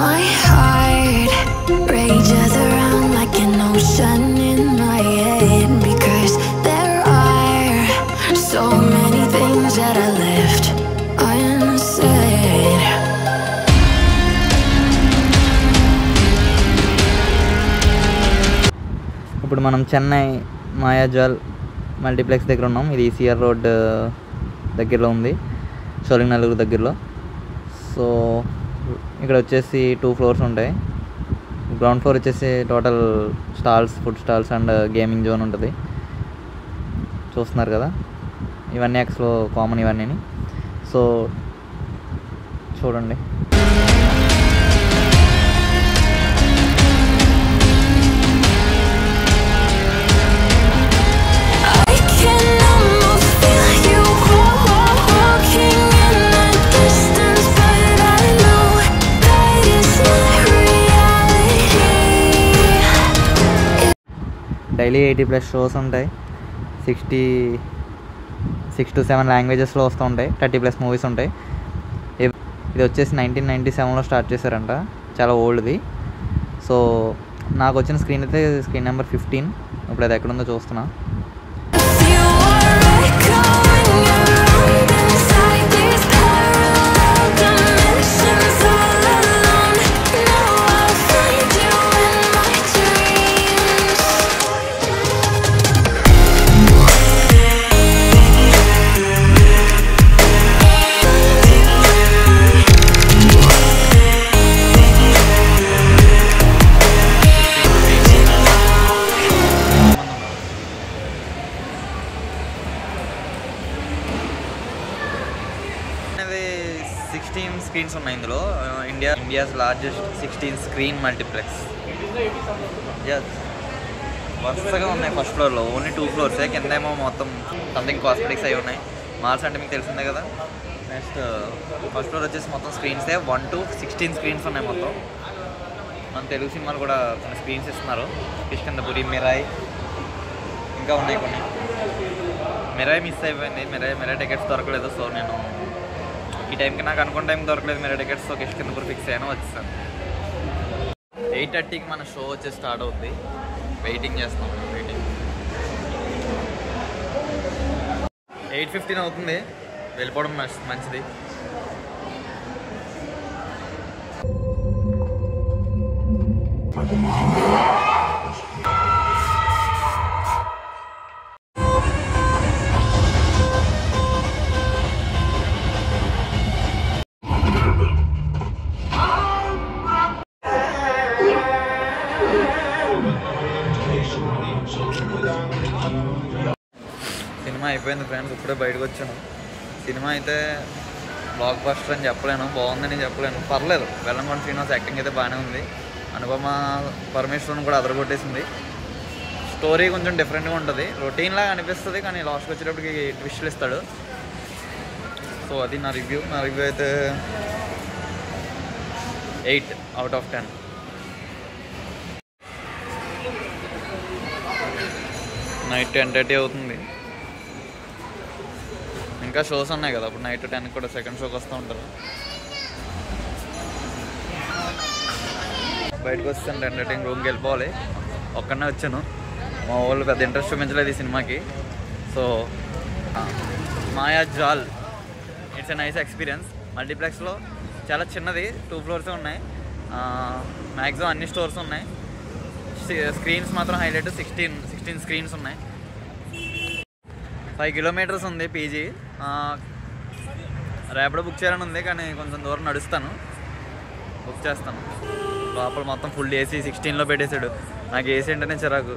My heart rages around like an ocean in my head, because there are so many things that I left unsaid. ఇప్పుడు మనం Chennai మాయాజాల్ multiplex దగ్గర ఉన్నాం. ఇది ECR road దగ్గరలో ఉంది, షోలింగనల్లూరు దగ్గరలో. సో ఇక్కడ వచ్చేసి 2 ఫ్లోర్స్ ఉంటాయి. గ్రౌండ్ ఫ్లోర్ వచ్చేసి total stalls, food stalls and gaming zone ఉంటుంది. చూస్తున్నారు కదా, ఇవన్నీ ఎక్స్లో కామన్ ఇవన్నీ. సో చూడండి. డైలీ 80+ షోస్ ఉంటాయి. 6 to 7 లాంగ్వేజెస్లో వస్తూ ఉంటాయి. 30+ మూవీస్ ఉంటాయి. ఇది వచ్చేసి 1997లో స్టార్ట్ చేశారంట, చాలా ఓల్డ్ది. సో నాకు వచ్చిన స్క్రీన్ అయితే స్క్రీన్ నెంబర్ 15. ఇప్పుడు అది ఎక్కడుందో చూస్తున్నా. అనేది 16 స్క్రీన్స్ ఉన్నాయి ఇందులో. India's largest 16 screen multiplex. వరుసగా ఉన్నాయి. ఫస్ట్ ఫ్లోర్లో ఓన్లీ 2 ఫ్లోర్సే, కిందేమో మొత్తం సంథింగ్ కాస్మెటిక్స్ అవి ఉన్నాయి. మాల్స్ అంటే మీకు తెలిసిందే కదా. నెక్స్ట్ ఫస్ట్ ఫ్లోర్ వచ్చేసి మొత్తం స్క్రీన్సే 1 to 16 స్క్రీన్స్ ఉన్నాయి మొత్తం. మన తెలుగు సినిమాలు కూడా కొన్ని స్క్రీన్స్ ఇస్తున్నారు. కిష్కింధపురి, మిరాయ్, ఇంకా ఉన్నాయి కొన్ని. మిరాయ్ మిస్ అయిపోయింది. మిరాయ్ టికెట్స్ దొరకలేదు. సో నేను ఈ టైంకి నాకు అనుకున్న టైం దొరకలేదు Mirai tickets. So Kishkindhapuri fix అయ్యాను, వచ్చేసాను. 8:30కి మన షో వచ్చేసి స్టార్ట్ అవుతుంది. వెయిటింగ్ చేస్తాం. 8:15 అవుతుంది. వెళ్ళిపోవడం మంచిది. సినిమా అయిపోయింది ఫ్రెండ్స్, ఇప్పుడే బయటకు వచ్చాను. సినిమా అయితే బ్లాక్ బస్టర్ అని చెప్పలేను, బాగుందని చెప్పలేను, పర్లేదు. వెల్లంకొండ శ్రీనివాస్ యాక్టింగ్ అయితే బాగానే ఉంది. అనుపమ పరమేశ్వరన్ కూడా అదరగొట్టేసింది. స్టోరీ కొంచెం డిఫరెంట్గా ఉంటుంది, రొటీన్ లాగా అనిపిస్తుంది, కానీ లాస్ట్కి వచ్చేటప్పటికి ట్విస్ట్లు ఇస్తాడు. సో అది నా రివ్యూ అయితే 8 out of 10. నైట్ 10:30 అవుతుంది. ఇంకా షోస్ ఉన్నాయి కదా, అప్పుడు నైట్ 10కి కూడా సెకండ్ షోకి వస్తూ ఉంటారు. బయటకు వస్తాను 10:30 రూమ్కి వెళ్ళిపోవాలి. ఒక్కడనే వచ్చాను, మా వాళ్ళు పెద్ద ఇంట్రెస్ట్ చూపించలేదు ఈ సినిమాకి. So Mayajaal it's a nice experience. మల్టీప్లెక్స్లో చాలా చిన్నది, 2 ఫ్లోర్సే ఉన్నాయి. మ్యాక్సిమం అన్ని స్టోర్స్ ఉన్నాయి. స్క్రీన్స్ మాత్రం హైలైట్ 16 స్క్రీన్స్ ఉన్నాయి. 5 kilometers ఉంది పీజీ. రేపడే బుక్ చేయాలని ఉంది, కానీ కొంచెం దూరం నడుస్తాను, బుక్ చేస్తాను. లోపల మొత్తం ఫుల్ ఏసీ 16లో పెట్టేశాడు. నాకు ఏసీ అంటేనే చిరాకు.